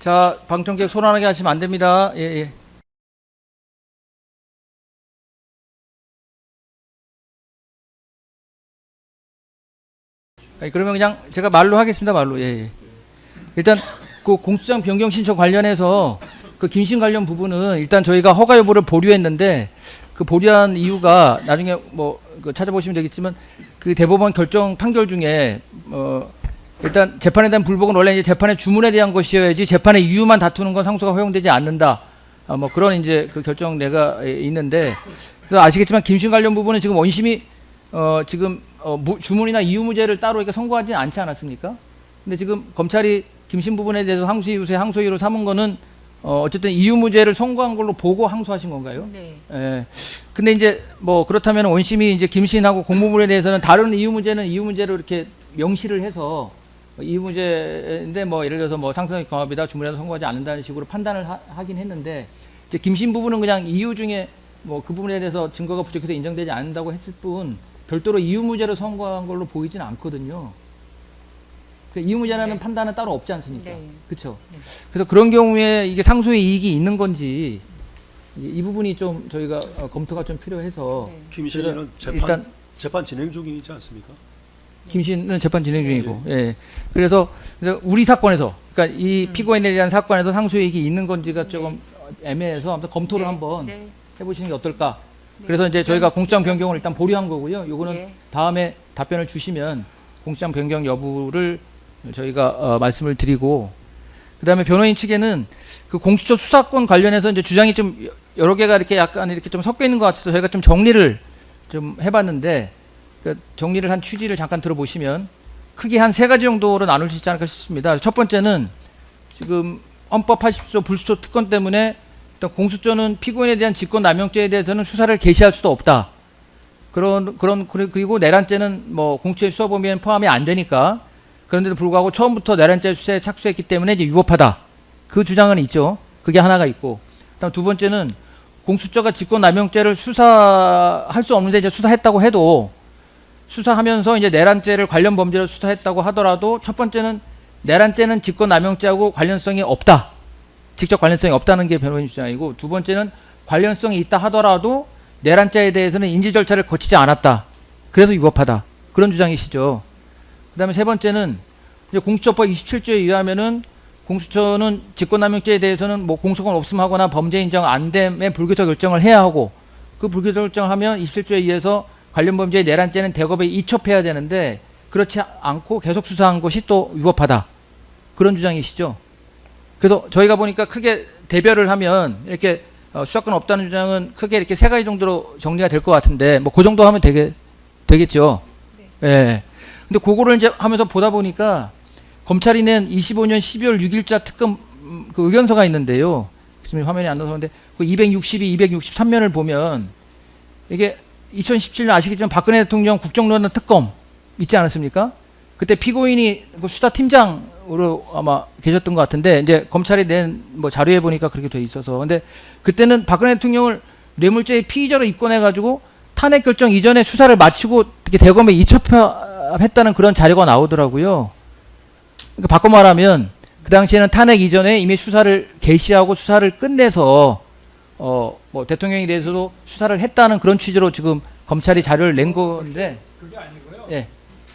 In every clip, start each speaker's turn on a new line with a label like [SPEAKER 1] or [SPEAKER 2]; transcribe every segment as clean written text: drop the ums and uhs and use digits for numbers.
[SPEAKER 1] 자, 방청객 소란하게 하시면 안 됩니다. 예, 예. 아니, 그러면 그냥 제가 말로 하겠습니다. 말로. 예, 예. 일단 그 공수장 변경 신청 관련해서 그 김신 관련 부분은 일단 저희가 허가 여부를 보류했는데 그 보류한 이유가 나중에 뭐 찾아보시면 되겠지만 그 대법원 결정 판결 중에 일단 재판에 대한 불복은 원래 이제 재판의 주문에 대한 것이어야지 재판의 이유만 다투는 건 상소가 허용되지 않는다. 뭐 그런 이제 그 결정내가 있는데 그래서 아시겠지만 김신 관련 부분은 지금 원심이 지금 주문이나 이유 무죄를 따로 이렇게 선고하지 않지 않았습니까? 근데 지금 검찰이 김신 부분에 대해서 항소이유세 항소이유로 삼은 거는 어쨌든 이유 무죄를 선고한 걸로 보고 항소하신 건가요?
[SPEAKER 2] 네.
[SPEAKER 1] 예. 근데 이제 뭐 그렇다면 원심이 이제 김신하고 공무부에 대해서는 다른 이유 문제는 이유 문제로 이렇게 명시를 해서 이유 문제인데 뭐 예를 들어서 뭐 상습적 경합이다 주문에서 선고하지 않는다는 식으로 판단을 하긴 했는데 이제 김신 부분은 그냥 이유 중에 뭐 그 부분에 대해서 증거가 부족해서 인정되지 않는다고 했을 뿐 별도로 이유 무죄로 선고한 걸로 보이지는 않거든요. 그 이유 무죄라는
[SPEAKER 2] 네.
[SPEAKER 1] 판단은 따로 없지 않습니까?
[SPEAKER 2] 네.
[SPEAKER 1] 그렇죠.
[SPEAKER 2] 네.
[SPEAKER 1] 그래서 그런 경우에 이게 상소의 이익이 있는 건지 이 부분이 좀 저희가 검토가 좀 필요해서
[SPEAKER 2] 네.
[SPEAKER 3] 김신이는
[SPEAKER 1] 일단
[SPEAKER 3] 재판 진행 중이지 않습니까?
[SPEAKER 1] 김신은 재판 진행 중이고, 예. 그래서 우리 사건에서, 그러니까 이 피고인에 대한 사건에서 상소이익이 있는 건지가 조금 애매해서 아무튼 검토를 한번
[SPEAKER 2] 네.
[SPEAKER 1] 해보시는 게 어떨까.
[SPEAKER 2] 네.
[SPEAKER 1] 그래서 이제 저희가
[SPEAKER 2] 일단
[SPEAKER 1] 공장
[SPEAKER 2] 주시하겠습니다.
[SPEAKER 1] 변경을 일단 보류한 거고요. 요거는
[SPEAKER 2] 예.
[SPEAKER 1] 다음에 답변을 주시면 공장 변경 여부를 저희가 말씀을 드리고, 그 다음에 변호인 측에는 그 공수처 수사권 관련해서 이제 주장이 좀 여러 개가 이렇게 약간 이렇게 좀 섞여 있는 것 같아서 저희가 좀 정리를 좀 해봤는데, 그 정리를 한 취지를 잠깐 들어보시면 크게 한 세 가지 정도로 나눌 수 있지 않을까 싶습니다. 첫 번째는 지금 헌법 80조 불수초 특권 때문에 일단 공수처는 피고인에 대한 직권남용죄에 대해서는 수사를 개시할 수도 없다. 그리고 내란죄는 뭐 공수처의 수사 범위에는 포함이 안 되니까 그런데도 불구하고 처음부터 내란죄 수사에 착수했기 때문에 이제 위법하다. 그 주장은 있죠. 그게 하나가 있고. 그다음 두 번째는 공수처가 직권남용죄를 수사할 수 없는데 이제 수사했다고 해도 수사하면서 이제 내란죄를 관련 범죄로 수사했다고 하더라도 첫 번째는 내란죄는 직권남용죄하고 관련성이 없다. 직접 관련성이 없다는 게 변호인 주장이고 두 번째는 관련성이 있다 하더라도 내란죄에 대해서는 인지 절차를 거치지 않았다. 그래서 위법하다. 그런 주장이시죠. 그 다음에 세 번째는 이제 공수처법 27조에 의하면은 공수처는 직권남용죄에 대해서는 뭐 공소권 없음하거나 범죄 인정 안 됨의 불교적 결정을 해야 하고 그 불교적 결정을 하면 27조에 의해서 관련 범죄의 내란죄는 대검에 이첩해야 되는데 그렇지 않고 계속 수사한 것이 또 위법하다. 그런 주장이시죠. 그래서 저희가 보니까 크게 대별을 하면 이렇게 수사권 없다는 주장은 크게 이렇게 세 가지 정도로 정리가 될 것 같은데 뭐 그 정도 하면 되겠죠.
[SPEAKER 2] 네.
[SPEAKER 1] 예. 근데 그거를 이제 하면서 보다 보니까 검찰이 낸 25년 12월 6일자 특검 그 의견서가 있는데요. 지금 화면이 안 나오는데 그 262, 263면을 보면 이게 2017년 아시겠지만 박근혜 대통령 국정농단 특검 있지 않았습니까? 그때 피고인이 그 수사팀장으로 아마 계셨던 것 같은데 이제 검찰이 낸 뭐 자료에 보니까 그렇게 돼 있어서 근데 그때는 박근혜 대통령을 뇌물죄의 피의자로 입건해가지고 탄핵 결정 이전에 수사를 마치고 이렇게 대검에 이첩했다는 그런 자료가 나오더라고요. 그러니까 바꿔 말하면 그 당시에는 탄핵 이전에 이미 수사를 개시하고 수사를 끝내서 뭐 대통령에 대해서도 수사를 했다는 그런 취지로 지금 검찰이 자료를 낸 건데
[SPEAKER 4] 그게 아니고요.
[SPEAKER 1] 예.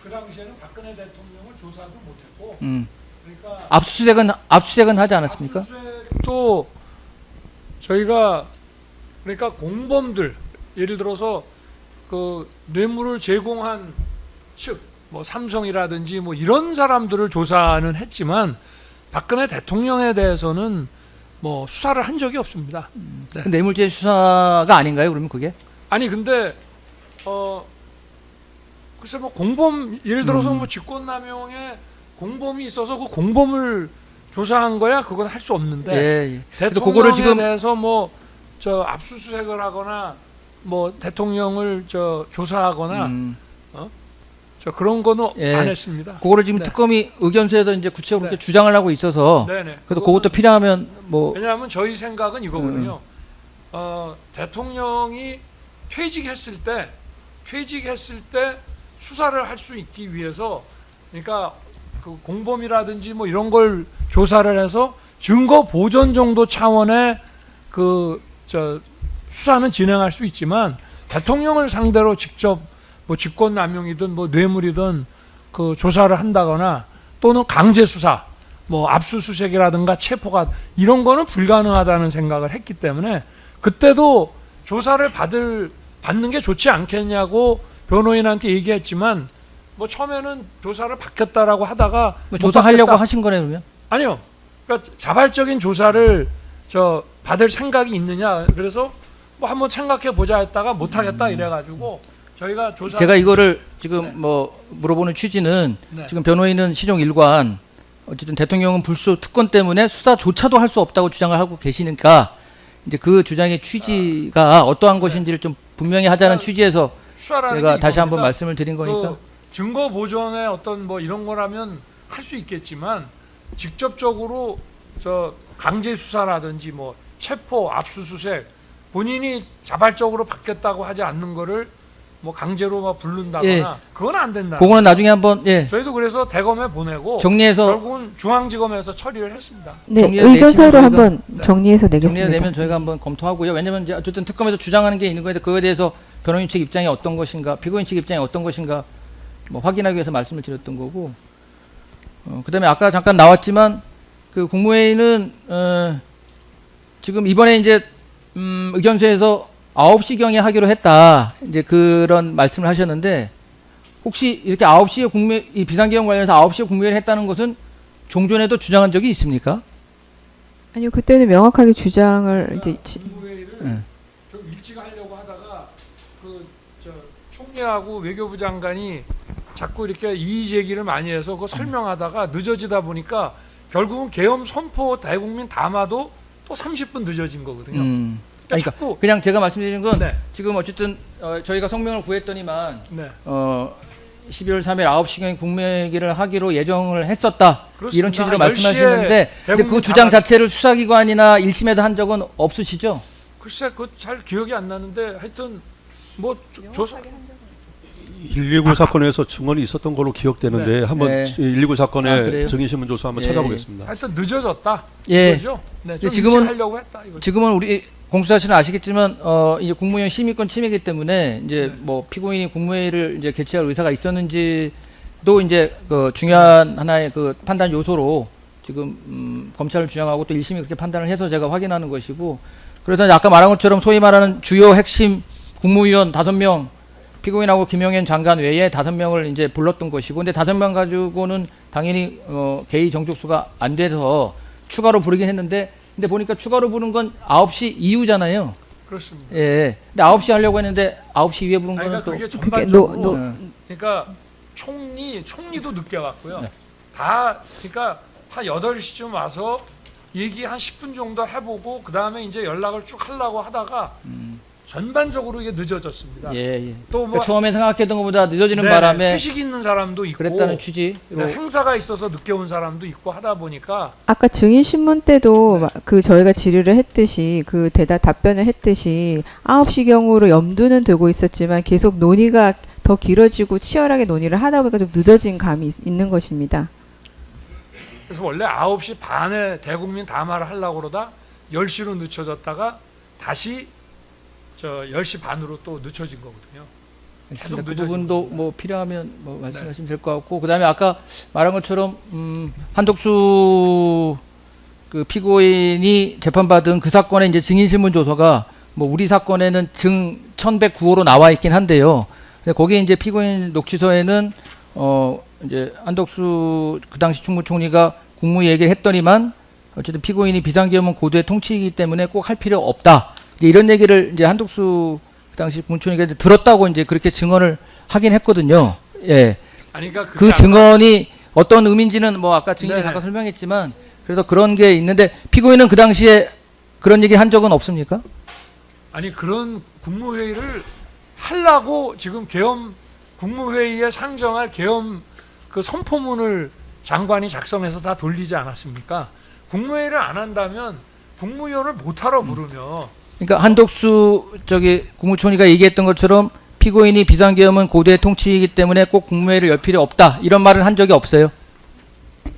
[SPEAKER 4] 그 당시에는 박근혜 대통령을 조사도 못했고, 그러니까
[SPEAKER 1] 압수수색은 하지 않았습니까?
[SPEAKER 4] 압수수색도 저희가 그러니까 공범들 예를 들어서 그 뇌물을 제공한 측, 뭐 삼성이라든지 뭐 이런 사람들을 조사는 했지만 박근혜 대통령에 대해서는 뭐 수사를 한 적이 없습니다. 네.
[SPEAKER 1] 그 뇌물죄 수사가 아닌가요? 그러면 그게?
[SPEAKER 4] 아니 근데 글쎄 뭐 공범 예를 들어서 뭐 직권남용에 공범이 있어서 그 공범을 조사한 거야 그건 할 수 없는데
[SPEAKER 1] 예. 그래서
[SPEAKER 4] 대통령에
[SPEAKER 1] 그거를 지금
[SPEAKER 4] 대해서 뭐 저 압수수색을 하거나 뭐 대통령을 저 조사하거나 저 그런 거는
[SPEAKER 1] 예.
[SPEAKER 4] 안 했습니다.
[SPEAKER 1] 그거를 지금
[SPEAKER 4] 네.
[SPEAKER 1] 특검이 의견서에도 이제 구체적으로
[SPEAKER 4] 네.
[SPEAKER 1] 이렇게 주장을 하고 있어서
[SPEAKER 4] 네네.
[SPEAKER 1] 그래서 그것도 필요하면 뭐
[SPEAKER 4] 왜냐하면 저희 생각은 이거거든요. 대통령이 퇴직했을 때 수사를 할 수 있기 위해서 그러니까 그 공범이라든지 뭐 이런 걸 조사를 해서 증거 보존 정도 차원의 수사는 진행할 수 있지만 대통령을 상대로 직접 뭐 직권남용이든 뭐 뇌물이든 그 조사를 한다거나 또는 강제 수사, 뭐 압수수색이라든가 체포가 이런 거는 불가능하다는 생각을 했기 때문에 그때도 조사를 받는 게 좋지 않겠냐고 변호인한테 얘기했지만 뭐 처음에는 조사를 받겠다라고 하다가
[SPEAKER 1] 뭐
[SPEAKER 4] 못
[SPEAKER 1] 조사하려고
[SPEAKER 4] 받겠다.
[SPEAKER 1] 하신 거네 그러면?
[SPEAKER 4] 아니요. 그러니까 자발적인 조사를 받을 생각이 있느냐. 그래서 뭐 한번 생각해 보자 했다가 못 하겠다 이래가지고 저희가 조사.
[SPEAKER 1] 제가 이거를 지금 뭐 물어보는 취지는
[SPEAKER 4] 네.
[SPEAKER 1] 지금 변호인은 시종 일관 어쨌든 대통령은 불소 특권 때문에 수사조차도 할 수 없다고 주장을 하고 계시니까 이제 그 주장의 취지가 어떠한 것인지를 좀 분명히 하자는 취지에서
[SPEAKER 4] 수사라는
[SPEAKER 1] 제가
[SPEAKER 4] 게
[SPEAKER 1] 다시 한번
[SPEAKER 4] 이겁니다.
[SPEAKER 1] 말씀을 드린 거니까.
[SPEAKER 4] 그 증거 보존의 어떤 뭐 이런 거라면 할 수 있겠지만 직접적으로 강제 수사라든지 뭐 체포, 압수수색 본인이 자발적으로 받겠다고 하지 않는 거를 뭐 강제로 막 부른다거나
[SPEAKER 1] 예.
[SPEAKER 4] 그건 안 된다.
[SPEAKER 1] 그거는 나중에 한번
[SPEAKER 4] 저희도 그래서 대검에 보내고
[SPEAKER 1] 정리해서
[SPEAKER 4] 결국은 중앙지검에서 처리를 했습니다.
[SPEAKER 2] 네,
[SPEAKER 1] 정리해서
[SPEAKER 2] 의견서로
[SPEAKER 1] 내시면
[SPEAKER 2] 한번
[SPEAKER 4] 네.
[SPEAKER 2] 정리해서
[SPEAKER 1] 정리가
[SPEAKER 2] 내겠습니다.
[SPEAKER 1] 되면 저희가 한번 검토하고요. 왜냐하면 이제 어쨌든 특검에서 주장하는 게 있는 거에 그거에 대해서 변호인 측 입장이 어떤 것인가, 피고인 측 입장이 어떤 것인가 뭐 확인하기 위해서 말씀을 드렸던 거고. 그다음에 아까 잠깐 나왔지만 그 국무회의는 지금 이번에 이제 의견서에서 9시경에 하기로 했다. 이제 그런 말씀을 하셨는데 혹시 이렇게 9시에 이 비상계엄 관련해서 9시에 국무회의를 했다는 것은 종전에도 주장한 적이 있습니까?
[SPEAKER 2] 아니요, 그때는 명확하게 주장을 이제
[SPEAKER 4] 국무회의를
[SPEAKER 1] 네.
[SPEAKER 4] 좀 일찍 하려고 하다가 총리하고 외교부 장관이 자꾸 이렇게 이의 제기를 많이 해서 그거 설명하다가 늦어지다 보니까 결국은 계엄 선포 대국민 담화도 또 30분 늦어진 거거든요.
[SPEAKER 1] 아니,
[SPEAKER 4] 자꾸
[SPEAKER 1] 그러니까 그냥 제가 말씀드리는 건
[SPEAKER 4] 네.
[SPEAKER 1] 지금 어쨌든 저희가 성명을 구했더니만
[SPEAKER 4] 네.
[SPEAKER 1] 12월 3일 9시경에 국무회의를 하기로 예정을 했었다.
[SPEAKER 4] 그렇습니다.
[SPEAKER 1] 이런 취지로
[SPEAKER 4] 한
[SPEAKER 1] 말씀하시는데
[SPEAKER 4] 10시에
[SPEAKER 1] 근데 그
[SPEAKER 4] 대국민
[SPEAKER 1] 주장
[SPEAKER 4] 담화-
[SPEAKER 1] 자체를 수사기관이나 1심에도 한 적은 없으시죠?
[SPEAKER 4] 글쎄 그 잘 기억이 안 나는데 하여튼 뭐 조사
[SPEAKER 3] 119 사건에서 증언이 있었던 걸로 기억되는데 한번
[SPEAKER 1] 네.
[SPEAKER 3] 119
[SPEAKER 1] 아,
[SPEAKER 3] 사건의
[SPEAKER 1] 그래요?
[SPEAKER 3] 정의신문 조사 한번
[SPEAKER 1] 예.
[SPEAKER 3] 찾아보겠습니다.
[SPEAKER 4] 하여튼 늦어졌다.
[SPEAKER 1] 예.
[SPEAKER 4] 이거죠? 네, 좀
[SPEAKER 1] 지금은-
[SPEAKER 4] 일찍 하려고 했다 이거.
[SPEAKER 1] 지금은 우리 공수사실은 아시겠지만 이제 국무위원 심의권 침해이기 때문에 이제
[SPEAKER 4] 네.
[SPEAKER 1] 뭐 피고인이 국무회의를 이제 개최할 의사가 있었는지도 이제 그 중요한 하나의 그 판단 요소로 지금 검찰을 주장하고 또 1심이 그렇게 판단을 해서 제가 확인하는 것이고 그래서 이제 아까 말한 것처럼 소위 말하는 주요 핵심 국무위원 5명 피고인하고 김용현 장관 외에 5명을 이제 불렀던 것이고 근데 5명 가지고는 당연히 개의 정족수가 안 돼서 추가로 부르긴 했는데 근데 보니까 추가로 부른 건 9시 이후잖아요.
[SPEAKER 4] 그렇습니다.
[SPEAKER 1] 예. 근데 9시 하려고 했는데 9시 이후에 부른
[SPEAKER 4] 아니,
[SPEAKER 1] 거는
[SPEAKER 4] 그러니까
[SPEAKER 1] 또
[SPEAKER 4] 그게
[SPEAKER 2] 그게
[SPEAKER 4] 전반적으로
[SPEAKER 1] 어,
[SPEAKER 4] 그러니까 총리도 늦게 왔고요.
[SPEAKER 1] 네.
[SPEAKER 4] 다 그러니까 한 8시쯤 와서 얘기 한 10분 정도 해보고 그 다음에 이제 연락을 쭉 하려고 하다가 전반적으로 이게 늦어졌습니다.
[SPEAKER 1] 예, 예.
[SPEAKER 4] 또 뭐
[SPEAKER 1] 그러니까 처음에 생각했던 것보다 늦어지는
[SPEAKER 4] 네,
[SPEAKER 1] 바람에
[SPEAKER 4] 회식 있는 사람도 있고
[SPEAKER 1] 그랬다는 취지로
[SPEAKER 4] 네, 행사가 있어서 늦게 온 사람도 있고 하다 보니까
[SPEAKER 2] 아까 증인 신문 때도
[SPEAKER 4] 네.
[SPEAKER 2] 그 저희가 질의를 했듯이 그 답변을 했듯이 9시경으로 염두는 두고 있었지만 계속 논의가 더 길어지고 치열하게 논의를 하다 보니까 좀 늦어진 감이 있는 것입니다.
[SPEAKER 4] 그래서 원래 9시 반에 대국민 담화를 하려고 그러다 10시로 늦춰졌다가 다시 10시 반으로 또 늦춰진 거거든요.
[SPEAKER 1] 알겠습니다. 그
[SPEAKER 4] 늦어진
[SPEAKER 1] 부분도
[SPEAKER 4] 겁니다.
[SPEAKER 1] 뭐 필요하면 뭐 말씀하시면 될 것 같고 그다음에 아까 말한 것처럼 한덕수 그 피고인이 재판받은 그 사건의 이제 증인신문 조서가 뭐 우리 사건에는 증 1109호로 나와 있긴 한데요. 근데 거기에 이제 피고인 녹취서에는 이제 한덕수 그 당시 충무총리가 국무회의 얘기를 했더니만 어쨌든 피고인이 비상계엄은 고도의 통치이기 때문에 꼭 할 필요 없다. 이제 이런 얘기를 이제 한덕수 그 당시 국무총리가 이제 들었다고 이제 그렇게 증언을 하긴 했거든요. 예.
[SPEAKER 4] 아니 그러니까
[SPEAKER 1] 그
[SPEAKER 4] 그게
[SPEAKER 1] 증언이 어떤 의미인지는 뭐 아까 증인이
[SPEAKER 4] 네네.
[SPEAKER 1] 잠깐 설명했지만 그래서 그런 게 있는데 피고인은 그 당시에 그런 얘기 한 적은 없습니까?
[SPEAKER 4] 아니 그런 국무회의를 하려고 지금 계엄 국무회의에 상정할 계엄 그 선포문을 장관이 작성해서 다 돌리지 않았습니까? 국무회의를 안 한다면 국무위원을 못하러 부르면
[SPEAKER 1] 그러니까 한덕수 국무총리가 얘기했던 것처럼 피고인이 비상계엄은 고도의 통치이기 때문에 꼭 국무회의를 열 필요 없다 이런 말을 한 적이 없어요.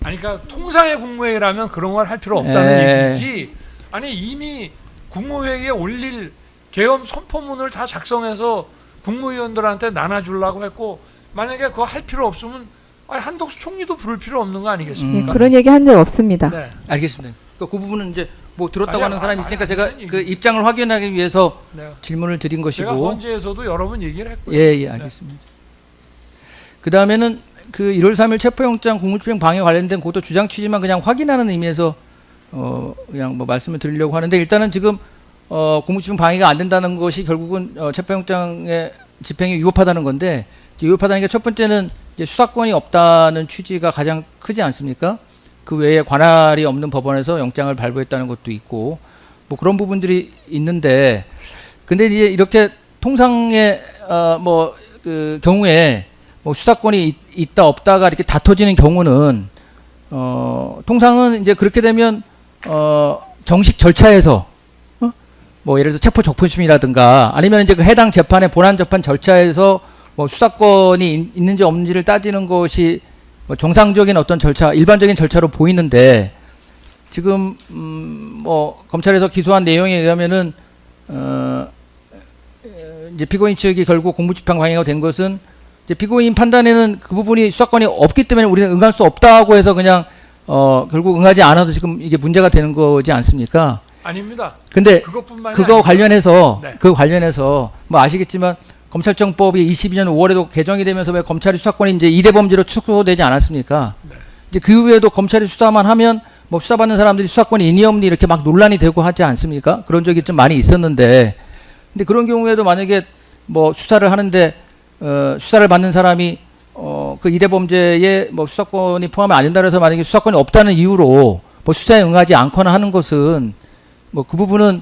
[SPEAKER 4] 아니 그러니까 통상의 국무회의라면 그런 걸 할 필요 없다는
[SPEAKER 1] 예.
[SPEAKER 4] 얘기지. 아니 이미 국무회의에 올릴 계엄 선포문을 다 작성해서 국무위원들한테 나눠주려고 했고 만약에 그거 할 필요 없으면 아니 한덕수 총리도 부를 필요 없는 거
[SPEAKER 2] 예,
[SPEAKER 4] 아니겠습니까?
[SPEAKER 2] 그런 얘기 한 적 없습니다.
[SPEAKER 4] 네.
[SPEAKER 1] 알겠습니다. 그 부분은 이제 뭐 들었다고
[SPEAKER 4] 아니,
[SPEAKER 1] 하는 사람이 있으니까 제가
[SPEAKER 4] 완전히
[SPEAKER 1] 그 입장을 확인하기 위해서
[SPEAKER 4] 네.
[SPEAKER 1] 질문을 드린
[SPEAKER 4] 제가
[SPEAKER 1] 것이고.
[SPEAKER 4] 헌재에서도 여러 번 얘기를 했고요.
[SPEAKER 1] 예, 알겠습니다. 그 다음에는 그 1월 3일 체포영장 공무집행 방해 관련된 고도 주장 취지만 그냥 확인하는 의미에서 그냥 뭐 말씀을 드리려고 하는데 일단은 지금 공무집행 방해가 안 된다는 것이 결국은 체포영장의 집행이 위법하다는 건데 위법하다는 게 첫 번째는 이제 수사권이 없다는 취지가 가장 크지 않습니까? 그 외에 관할이 없는 법원에서 영장을 발부했다는 것도 있고 뭐 그런 부분들이 있는데 근데 이제 이렇게 통상의 그 경우에 뭐 수사권이 있다 없다가 이렇게 다퉈지는 경우는 통상은 이제 그렇게 되면 정식 절차에서 뭐 예를 들어 체포 적부심이라든가 아니면 이제 그 해당 재판의 본안 재판 절차에서 뭐 수사권이 있는지 없는지를 따지는 것이 뭐 정상적인 어떤 절차, 일반적인 절차로 보이는데 지금 뭐 검찰에서 기소한 내용에 의하면은 이제 피고인 측이 결국 공무집행 방해가 된 것은 이제 피고인 판단에는 그 부분이 수사권이 없기 때문에 우리는 응할 수 없다고 해서 그냥 결국 응하지 않아도 지금 이게 문제가 되는 거지 않습니까?
[SPEAKER 4] 아닙니다.
[SPEAKER 1] 근데
[SPEAKER 4] 그것뿐만이
[SPEAKER 1] 그거
[SPEAKER 4] 아니고
[SPEAKER 1] 관련해서
[SPEAKER 4] 네.
[SPEAKER 1] 그 관련해서 뭐 아시겠지만 검찰청법이 22년 5월에도 개정이 되면서 왜 검찰의 수사권이 이제 이대 범죄로 축소되지 않았습니까?
[SPEAKER 4] 네.
[SPEAKER 1] 이제 그 이후에도 검찰이 수사만 하면 뭐 수사받는 사람들이 수사권이 있니 없니 이렇게 막 논란이 되고 하지 않습니까? 그런 적이 좀 많이 있었는데 근데 그런 경우에도 만약에 뭐 수사를 하는데 수사를 받는 사람이 그 이대 범죄에 뭐 수사권이 포함이 안 된다 해서 만약에 수사권이 없다는 이유로 뭐 수사에 응하지 않거나 하는 것은 뭐 그 부분은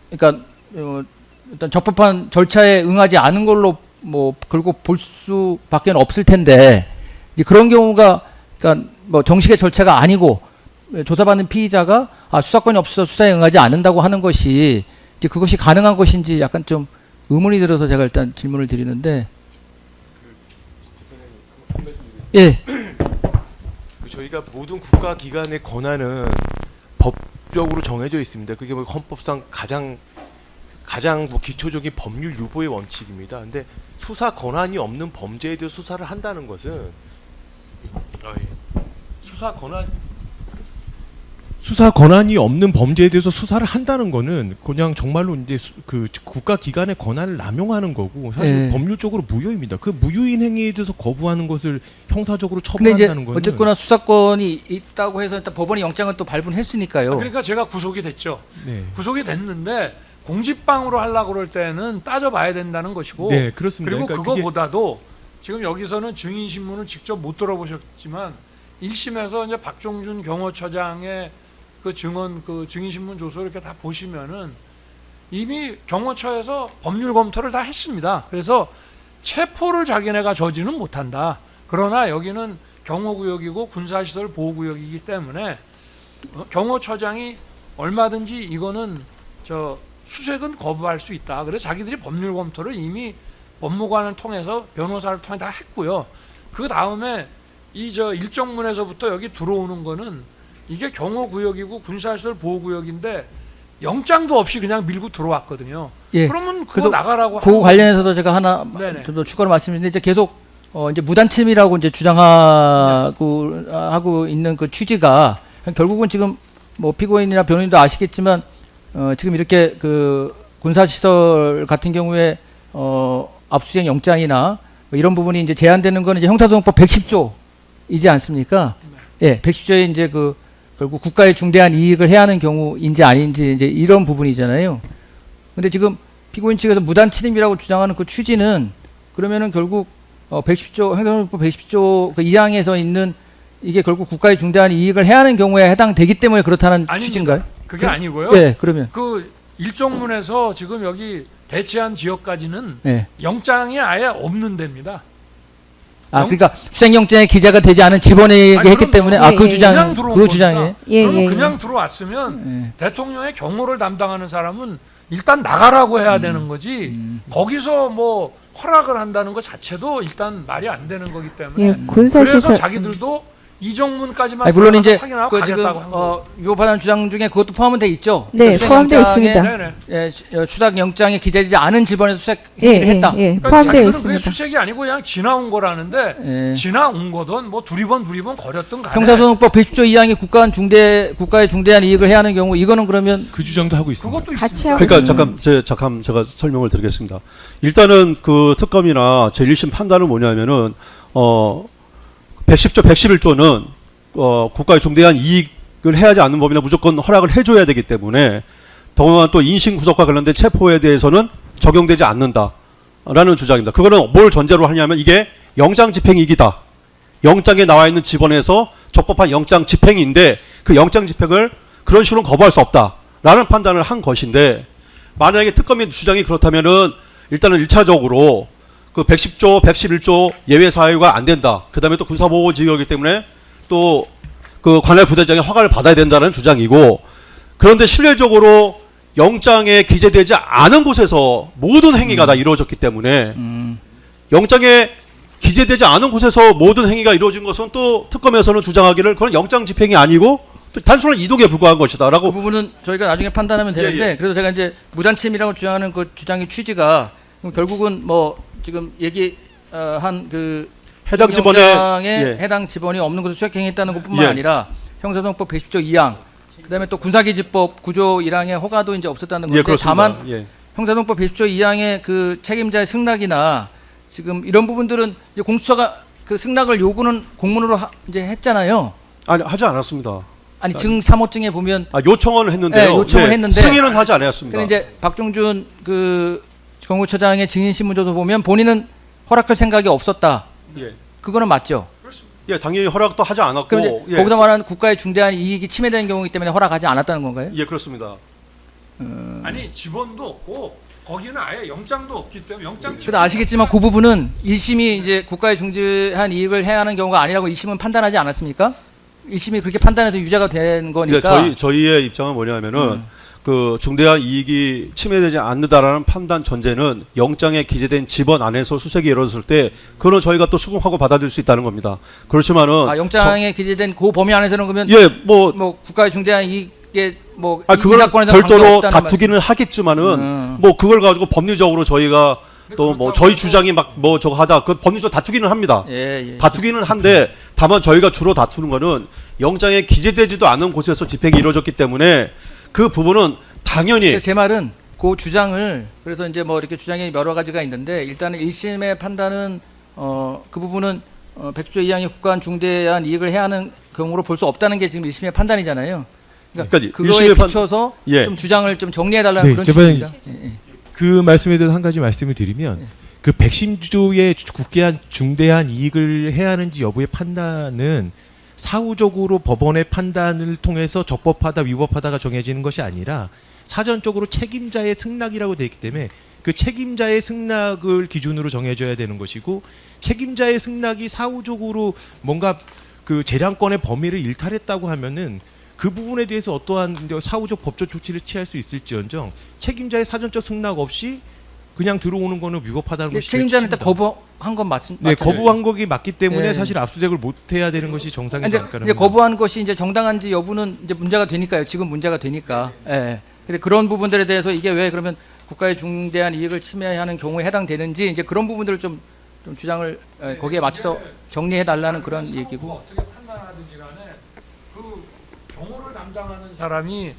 [SPEAKER 1] 그러니까 일단 적법한 절차에 응하지 않은 걸로 뭐 결국 볼 수밖에 없을 텐데 이제 그런 경우가 그러니까 뭐 정식의 절차가 아니고 조사받는 피의자가 수사권이 없어서 수사에 응하지 않는다고 하는 것이 이제 그것이 가능한 것인지 약간 좀 의문이 들어서 제가 일단 질문을 드리는데 예.
[SPEAKER 5] 저희가 모든 국가기관의 권한은 법적으로 정해져 있습니다. 그게 뭐 헌법상 가장 뭐 기초적인 법률 유보의 원칙입니다. 근데 수사 권한이 없는 범죄에 대해 수사를 한다는 것은 수사 권한이 없는 범죄에 대해서 수사를 한다는 거는 그냥 정말로 이제 그 국가기관의 권한을 남용하는 거고 사실
[SPEAKER 1] 예.
[SPEAKER 5] 법률적으로 무효입니다. 그 무효인 행위에 대해서 거부하는 것을 형사적으로
[SPEAKER 1] 근데 이제
[SPEAKER 5] 처벌한다는 거는
[SPEAKER 1] 어쨌거나 수사권이 있다고 해서 일단 법원이 영장을 또 발부했으니까요.
[SPEAKER 4] 그러니까 제가 구속이 됐죠.
[SPEAKER 5] 네.
[SPEAKER 4] 구속이 됐는데 공직방으로 하려고 그럴 때는 따져봐야 된다는 것이고
[SPEAKER 5] 네, 그렇습니다.
[SPEAKER 4] 그리고
[SPEAKER 5] 그러니까 그게-
[SPEAKER 4] 그거보다도 지금 여기서는 증인 신문을 직접 못 들어보셨지만 1심에서 이제 박종준 경호처장의 그 증언 그 증인 신문 조서 이렇게 다 보시면은 이미 경호처에서 법률 검토를 다 했습니다. 그래서 체포를 자기네가 저지는 못한다. 그러나 여기는 경호구역이고 군사시설 보호구역이기 때문에 경호처장이 얼마든지 이거는 수색은 거부할 수 있다. 그래서 자기들이 법률 검토를 이미 법무관을 통해서 변호사를 통해 다 했고요. 그 다음에 일정문에서부터 여기 들어오는 거는 이게 경호구역이고 군사시설 보호구역인데 영장도 없이 그냥 밀고 들어왔거든요.
[SPEAKER 1] 예.
[SPEAKER 4] 그러면 그거
[SPEAKER 1] 그래서
[SPEAKER 4] 나가라고
[SPEAKER 1] 그
[SPEAKER 4] 하는
[SPEAKER 1] 관련해서도 제가 하나
[SPEAKER 4] 네네.
[SPEAKER 1] 좀 더 추가로 말씀드리는데 이제 계속 이제 무단침이라고 이제 주장하고 하고 있는 그 취지가 결국은 지금 뭐 피고인이나 변호인도 아시겠지만 지금 이렇게 그 군사시설 같은 경우에 압수수색 영장이나 뭐 이런 부분이 이제 제한되는 거는 이제 형사소송법 110조이지 않습니까? 예, 110조에 이제 그 결국 국가의 중대한 이익을 해야 하는 경우인지 아닌지 이제 이런 부분이잖아요. 근데 지금 피고인 측에서 무단 침입이라고 주장하는 그 취지는 그러면은 결국 110조 행정소송법 110조 그 2항에서 있는 이게 결국 국가의 중대한 이익을 해야 하는 경우에 해당되기 때문에 그렇다는
[SPEAKER 4] 아닙니다.
[SPEAKER 1] 취지인가요?
[SPEAKER 4] 그게 아니고요.
[SPEAKER 1] 예, 그러면
[SPEAKER 4] 그 일정문에서 지금 여기 대체한 지역까지는
[SPEAKER 1] 예.
[SPEAKER 4] 영장이 아예 없는 데입니다.
[SPEAKER 1] 그러니까 수색영장에 기재가 되지 않은 집원에게
[SPEAKER 4] 아니,
[SPEAKER 1] 했기
[SPEAKER 4] 그럼요.
[SPEAKER 1] 때문에
[SPEAKER 2] 예,
[SPEAKER 1] 그
[SPEAKER 2] 예,
[SPEAKER 1] 주장
[SPEAKER 4] 그냥 들어온
[SPEAKER 1] 그 주장에
[SPEAKER 4] 겁니다.
[SPEAKER 2] 예,
[SPEAKER 4] 그러면
[SPEAKER 2] 예,
[SPEAKER 4] 그냥 들어왔으면
[SPEAKER 1] 예.
[SPEAKER 4] 대통령의 경호를 담당하는 사람은 일단 나가라고 해야 되는 거지 거기서 뭐 허락을 한다는 것 자체도 일단 말이 안 되는 거기 때문에
[SPEAKER 2] 예,
[SPEAKER 4] 그래서
[SPEAKER 2] 군사시설
[SPEAKER 4] 자기들도 이정문까지만
[SPEAKER 1] 아니, 물론 이제
[SPEAKER 4] 확인하고
[SPEAKER 1] 그 지금
[SPEAKER 4] 가겠다고 한 거예요.
[SPEAKER 1] 위법하다는 주장 중에 그것도 포함은 돼 있죠.
[SPEAKER 2] 네,
[SPEAKER 1] 수색
[SPEAKER 2] 포함되어
[SPEAKER 1] 영장에,
[SPEAKER 2] 있습니다.
[SPEAKER 4] 네네.
[SPEAKER 1] 추락 영장에 기재되지 않은 집원에서 수색
[SPEAKER 2] 예,
[SPEAKER 1] 행위를 했다.
[SPEAKER 2] 예,
[SPEAKER 4] 그러니까
[SPEAKER 2] 포함되어
[SPEAKER 4] 자기는 그게
[SPEAKER 2] 있습니다.
[SPEAKER 4] 수색이 아니고 그냥 지나온 거라는데
[SPEAKER 1] 예.
[SPEAKER 4] 지나온 거든 뭐 두리번 거렸든 간에
[SPEAKER 1] 형사소송법 110조 2항이 국가의 중대한 이익을 해야 하는 경우 이거는 그러면
[SPEAKER 6] 그 주장도 하고 있습니다.
[SPEAKER 4] 그것도
[SPEAKER 2] 같이
[SPEAKER 4] 있습니다.
[SPEAKER 2] 하고
[SPEAKER 3] 그러니까 잠깐 제가 설명을 드리겠습니다. 일단은 그 특검이나 제1심 판단은 뭐냐면은 110조 111조는 국가의 중대한 이익을 해하지 않는 법이나 무조건 허락을 해줘야 되기 때문에 더구나 또 인신 구속과 관련된 체포에 대해서는 적용되지 않는다라는 주장입니다. 그거는 뭘 전제로 하냐면 이게 영장 집행이익이다. 영장에 나와 있는 집원에서 적법한 영장 집행인데 그 영장 집행을 그런 식으로 거부할 수 없다라는 판단을 한 것인데 만약에 특검의 주장이 그렇다면은 일단은 1차적으로 그 110조, 111조 예외 사유가 안 된다. 그다음에 또 군사보호 지역이기 때문에 또 그 관할 부대장의 허가를 받아야 된다는 주장이고 그런데 실례적으로 영장에 기재되지 않은 곳에서 모든 행위가 다 이루어졌기 때문에 영장에 기재되지 않은 곳에서 모든 행위가 이루어진 것은 또 특검에서는 주장하기를 그건 영장 집행이 아니고 또 단순한 이동에 불과한
[SPEAKER 1] 그
[SPEAKER 3] 것이다라고
[SPEAKER 1] 부분은 저희가 나중에 판단하면 되는데
[SPEAKER 3] 예, 예.
[SPEAKER 1] 그래도 제가 이제 무단침이라고 주장하는 그 주장의 취지가 그럼 결국은 뭐 지금 얘기한 그
[SPEAKER 3] 해당 집원에
[SPEAKER 1] 영장에
[SPEAKER 3] 예.
[SPEAKER 1] 해당 집원이 없는 것을 수색행위했다는 것뿐만
[SPEAKER 3] 예.
[SPEAKER 1] 아니라 형사소송법 110조 2항 그다음에 또 군사기지법 9조 1항의 허가도 이제 없었다는 건데
[SPEAKER 3] 예, 그렇습니다.
[SPEAKER 1] 다만
[SPEAKER 3] 예.
[SPEAKER 1] 형사소송법 110조 2항의 그 책임자의 승낙이나 지금 이런 부분들은 이제 공수처가 그 승낙을 요구는 공문으로 이제 했잖아요.
[SPEAKER 3] 아니 하지 않았습니다.
[SPEAKER 1] 아니 증 3호증에 보면
[SPEAKER 3] 요청은 했는데요.
[SPEAKER 1] 네, 요청을 했는데
[SPEAKER 3] 승인은 하지 않았습니다.
[SPEAKER 1] 근데 이제 박종준 그 경호처장의 증인 신문조서 보면 본인은 허락할 생각이 없었다.
[SPEAKER 3] 예.
[SPEAKER 1] 그거는 맞죠.
[SPEAKER 3] 예, 당연히 허락도 하지 않았고
[SPEAKER 1] 그럼 이제
[SPEAKER 3] 예,
[SPEAKER 1] 거기서 말하는 국가의 중대한 이익이 침해되는 경우이기 때문에 허락하지 않았다는 건가요?
[SPEAKER 3] 예, 그렇습니다.
[SPEAKER 4] 아니 지원도 없고 거기는 아예 영장도 없기 때문에 영장
[SPEAKER 1] 그래도 아시겠지만 그 부분은 1심이 이제 국가의 중대한 이익을 해야 하는 경우가 아니라고 2심은 판단하지 않았습니까? 1심이 그렇게 판단해서 유죄가 된 거니까.
[SPEAKER 3] 그러니까 저희의 입장은 뭐냐면은 그 중대한 이익이 침해되지 않는다라는 판단 전제는 영장에 기재된 집원 안에서 수색이 이루어졌을 때 그거는 저희가 또 수긍하고 받아들일 수 있다는 겁니다. 그렇지만은
[SPEAKER 1] 영장에 기재된 그 범위 안에서는 그러면
[SPEAKER 3] 예,
[SPEAKER 1] 뭐 국가의 중대한 이익에 뭐 이
[SPEAKER 3] 그걸
[SPEAKER 1] 사건에서는
[SPEAKER 3] 별도로
[SPEAKER 1] 관계없다는
[SPEAKER 3] 다투기는 하겠지만은
[SPEAKER 1] 음.
[SPEAKER 3] 뭐 그걸 가지고 법리적으로 저희가 또 뭐
[SPEAKER 4] 그렇다고
[SPEAKER 3] 저희
[SPEAKER 4] 해서-
[SPEAKER 3] 주장이 막 뭐 저거 하다 그 법리적으로 다투기는 합니다.
[SPEAKER 1] 예.
[SPEAKER 3] 다투기는 한데 다만 저희가 주로 다투는 거는 영장에 기재되지도 않은 곳에서 집행이 이루어졌기 때문에 그 부분은 당연히
[SPEAKER 1] 그러니까 제 말은 그 주장을 그래서 이제 뭐 이렇게 주장이 여러 가지가 있는데 일단은 1심의 판단은 그 부분은 100조 2항의 국가한 중대한 이익을 해야 하는 경우로 볼 수 없다는 게 지금 1심의 판단이잖아요. 그러니까
[SPEAKER 3] 그러니까
[SPEAKER 1] 그거에
[SPEAKER 3] 일심의
[SPEAKER 1] 비춰서
[SPEAKER 3] 예.
[SPEAKER 1] 좀 주장을 좀 정리해 달라는
[SPEAKER 6] 네,
[SPEAKER 1] 그런
[SPEAKER 6] 제발-
[SPEAKER 1] 취지입니다. 예.
[SPEAKER 6] 그 말씀에 대해서 한 가지 말씀을 드리면 그 110조의 국가한 중대한 이익을 해야 하는지 여부의 판단은 사후적으로 법원의 판단을 통해서 적법하다 위법하다가 정해지는 것이 아니라 사전적으로 책임자의 승낙이라고 되어 있기 때문에 그 책임자의 승낙을 기준으로 정해져야 되는 것이고 책임자의 승낙이 사후적으로 뭔가 그 재량권의 범위를 일탈했다고 하면은 그 부분에 대해서 어떠한 사후적 법적 조치를 취할 수 있을지언정 책임자의 사전적 승낙 없이 그냥 들어오는 거는 위법하다는 것이
[SPEAKER 1] 책임자는 일단
[SPEAKER 6] 핵심입니다.
[SPEAKER 1] 거부한 건 맞습니다.
[SPEAKER 6] 네, 거부한 것이 맞기 때문에
[SPEAKER 1] 예.
[SPEAKER 6] 사실 압수수색을 못 해야 되는 것이 정상이지
[SPEAKER 1] 이제,
[SPEAKER 6] 않을까.
[SPEAKER 1] 이제 거부한 것이 이제 정당한지 여부는 이제 문제가 되니까요. 지금 문제가 되니까. 예. 근데 그런 부분들에 대해서 이게 왜 그러면 국가의 중대한 이익을 침해하는 경우에 해당되는지 이제 그런 부분들을 좀 주장을 거기에 맞춰서 정리해 달라는 그런 얘기고.
[SPEAKER 4] 뭐 어떻게 판단하든지 간에 그 경호를 담당하는 사람이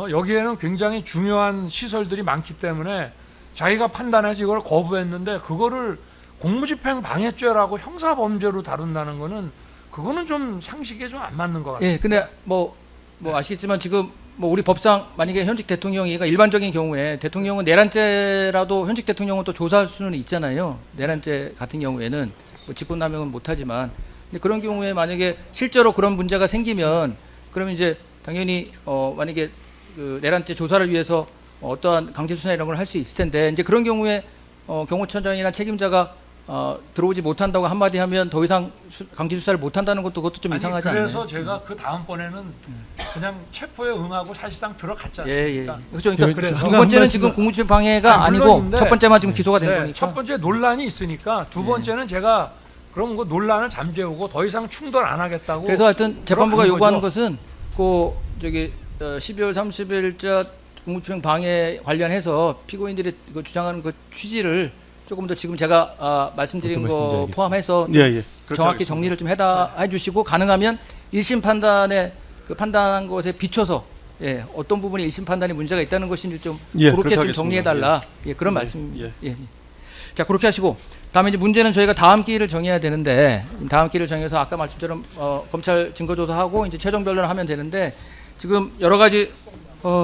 [SPEAKER 4] 여기에는 굉장히 중요한 시설들이 많기 때문에 자기가 판단해서 이걸 거부했는데 그거를 공무집행 방해죄라고 형사범죄로 다룬다는 거는 그거는 좀 상식에 좀 안 맞는 것 같아요.
[SPEAKER 1] 예. 근데 뭐 아시겠지만 지금 뭐 우리 법상 만약에 현직 대통령이 그러니까 일반적인 경우에 대통령은 내란죄라도 현직 대통령은 또 조사할 수는 있잖아요. 내란죄 같은 경우에는 뭐 직권남용은 못하지만 근데 그런 경우에 만약에 실제로 그런 문제가 생기면 그러면 이제 당연히 만약에 그 내란죄 조사를 위해서 어떠한 강제 수사 이런 걸 할 수 있을 텐데 이제 그런 경우에 경호처장이나 책임자가 들어오지 못한다고 한마디 하면 더 이상 강제 수사를 못한다는 것도 그것도 좀
[SPEAKER 4] 아니,
[SPEAKER 1] 이상하지
[SPEAKER 4] 그래서
[SPEAKER 1] 않나요?
[SPEAKER 4] 제가 그 다음번에는 그냥 체포에 응하고 사실상 들어갔지
[SPEAKER 1] 예.
[SPEAKER 4] 않습니까?
[SPEAKER 1] 그렇죠. 그러니까
[SPEAKER 4] 그래서
[SPEAKER 1] 두 번째는
[SPEAKER 6] 한
[SPEAKER 1] 지금
[SPEAKER 6] 말씀은-
[SPEAKER 1] 공무집행 방해가
[SPEAKER 4] 아니,
[SPEAKER 1] 아니고
[SPEAKER 4] 물론인데,
[SPEAKER 1] 첫 번째만 지금 기소가 된
[SPEAKER 4] 네,
[SPEAKER 1] 거니까.
[SPEAKER 4] 첫 번째 논란이 있으니까 두 번째는 제가 그럼 그 논란을 잠재우고 더 이상 충돌 안 하겠다고.
[SPEAKER 1] 그래서 하여튼 재판부가
[SPEAKER 4] 그런
[SPEAKER 1] 요구하는
[SPEAKER 4] 거죠.
[SPEAKER 1] 것은 그 저기 12월 30일자 공무집행 방해 관련해서 피고인들이 그 주장하는 그 취지를 조금 더 지금 제가 말씀드린
[SPEAKER 6] 어떤
[SPEAKER 1] 거
[SPEAKER 6] 말씀인지
[SPEAKER 1] 포함해서
[SPEAKER 3] 예, 예. 그렇게
[SPEAKER 1] 정확히
[SPEAKER 3] 하겠습니다.
[SPEAKER 1] 정리를 좀 해주시고 가능하면 1심 판단에 그 판단한 것에 비춰서 예, 어떤 부분이 1심 판단에 문제가 있다는 것인지 좀
[SPEAKER 3] 예,
[SPEAKER 1] 그렇게
[SPEAKER 3] 그렇게
[SPEAKER 1] 좀
[SPEAKER 3] 하겠습니다.
[SPEAKER 1] 정리해달라. 예, 그런
[SPEAKER 3] 예,
[SPEAKER 1] 말씀.
[SPEAKER 3] 예.
[SPEAKER 1] 예. 자, 그렇게 하시고 다음에 이제 문제는 저희가 다음 기일을 정해야 되는데 다음 기일을 정해서 아까 말씀처럼 검찰 증거조사하고 이제 최종 변론을 하면 되는데 지금 여러 가지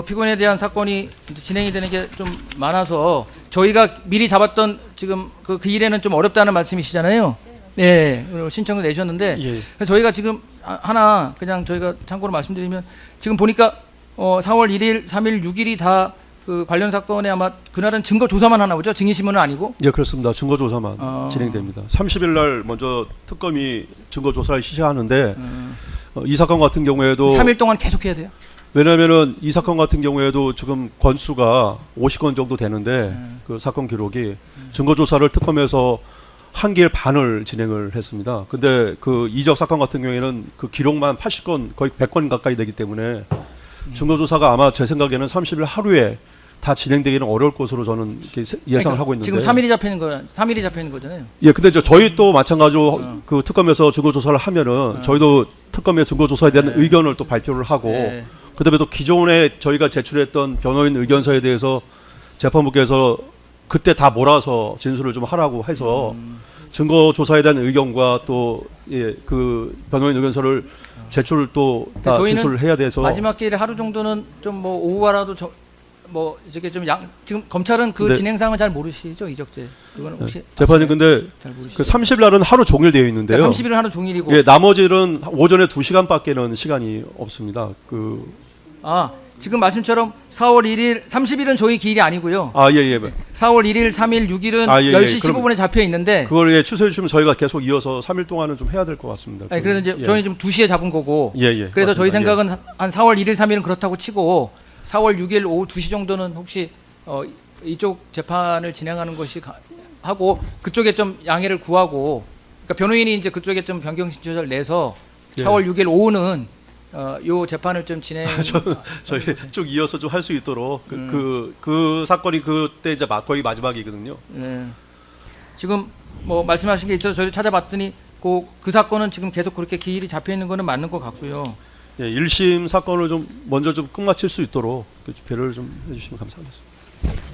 [SPEAKER 1] 피고인에 대한 사건이 진행이 되는 게 좀 많아서 저희가 미리 잡았던 지금 그 일에는 좀 어렵다는 말씀이시잖아요. 네, 신청을 내셨는데
[SPEAKER 3] 예.
[SPEAKER 1] 그래서 저희가 지금 하나 그냥 저희가 참고로 말씀드리면 지금 보니까 4월 1일, 3일, 6일이 다 그 관련 사건에 아마 그날은 증거 조사만 하나 보죠. 증인신문은 아니고.
[SPEAKER 3] 예, 그렇습니다. 증거 조사만 진행됩니다. 30일 날 먼저 특검이 증거 조사를 시작하는데 이 사건 같은 경우에도
[SPEAKER 1] 3일 동안 계속 해야 돼요.
[SPEAKER 3] 왜냐하면은 이 사건 같은 경우에도 지금 건수가 50건 정도 되는데 그 사건 기록이 증거 조사를 특검에서 한 개일 반을 진행을 했습니다. 근데 그 이적 사건 같은 경우에는 그 기록만 80건 거의 100건 가까이 되기 때문에 증거 조사가 아마 제 생각에는 30일 하루에 다 진행되기는 어려울 것으로 저는 이렇게 예상을
[SPEAKER 1] 그러니까
[SPEAKER 3] 하고 있는데
[SPEAKER 1] 지금 3일이 잡히는 거잖아요.
[SPEAKER 3] 예, 근데 저희 또 마찬가지로 그 특검에서 증거 조사를 하면은 저희도 특검의 증거 조사에 대한 의견을 또 발표를 하고
[SPEAKER 1] 네.
[SPEAKER 3] 그다음에 또 기존에 저희가 제출했던 변호인 의견서에 대해서 재판부께서 그때 다 몰아서 진술을 좀 하라고 해서 증거 조사에 대한 의견과 또 그 변호인 의견서를 제출을 또 다
[SPEAKER 1] 저희는
[SPEAKER 3] 진술을 해야 돼서
[SPEAKER 1] 마지막 기일에 하루 정도는 좀 뭐 오후라도 뭐 이렇게 좀 지금 검찰은 그
[SPEAKER 3] 네.
[SPEAKER 1] 진행상을 잘 모르시죠, 이적재? 그거는 혹시
[SPEAKER 3] 재판이 근데
[SPEAKER 1] 잘 모르시죠?
[SPEAKER 3] 그 30일날은 하루 종일 되어 있는데요.
[SPEAKER 1] 30일은 하루 종일이고
[SPEAKER 3] 예, 나머지는 오전에 2시간밖에는 시간이 없습니다.
[SPEAKER 1] 지금 말씀처럼 4월 1일, 30일은 저희 기일이 아니고요.
[SPEAKER 3] 예.
[SPEAKER 1] 4월 1일, 3일, 6일은
[SPEAKER 3] 예,
[SPEAKER 1] 10시
[SPEAKER 3] 그럼
[SPEAKER 1] 15분에 잡혀 있는데
[SPEAKER 3] 그걸 취소해 주시면 저희가 계속 이어서 3일 동안은 좀 해야 될 것 같습니다.
[SPEAKER 1] 아니, 그래서 이제 저희는 지금 2시에 잡은 거고
[SPEAKER 3] 예.
[SPEAKER 1] 그래서 저희
[SPEAKER 3] 맞습니다.
[SPEAKER 1] 생각은 한 4월 1일, 3일은 그렇다고 치고 4월 6일 오후 2시 정도는 혹시 이쪽 재판을 진행하는 것이 하고 그쪽에 좀 양해를 구하고 그러니까 변호인이 이제 그쪽에 좀 변경 신청을 내서
[SPEAKER 3] 예.
[SPEAKER 1] 4월 6일 오후는 요 재판을 좀 진행
[SPEAKER 3] 저희 쭉 이어서 좀 할 수 있도록 그 사건이 그때 이제 거의 마지막이거든요.
[SPEAKER 1] 예. 지금 뭐 말씀하신 게 있어서 저희도 찾아봤더니 그 사건은 지금 계속 그렇게 기일이 잡혀 있는 거는 맞는 것 같고요.
[SPEAKER 3] 예, 1심 사건을 좀 먼저 좀 끝마칠 수 있도록 배려를 좀 해주시면 감사하겠습니다.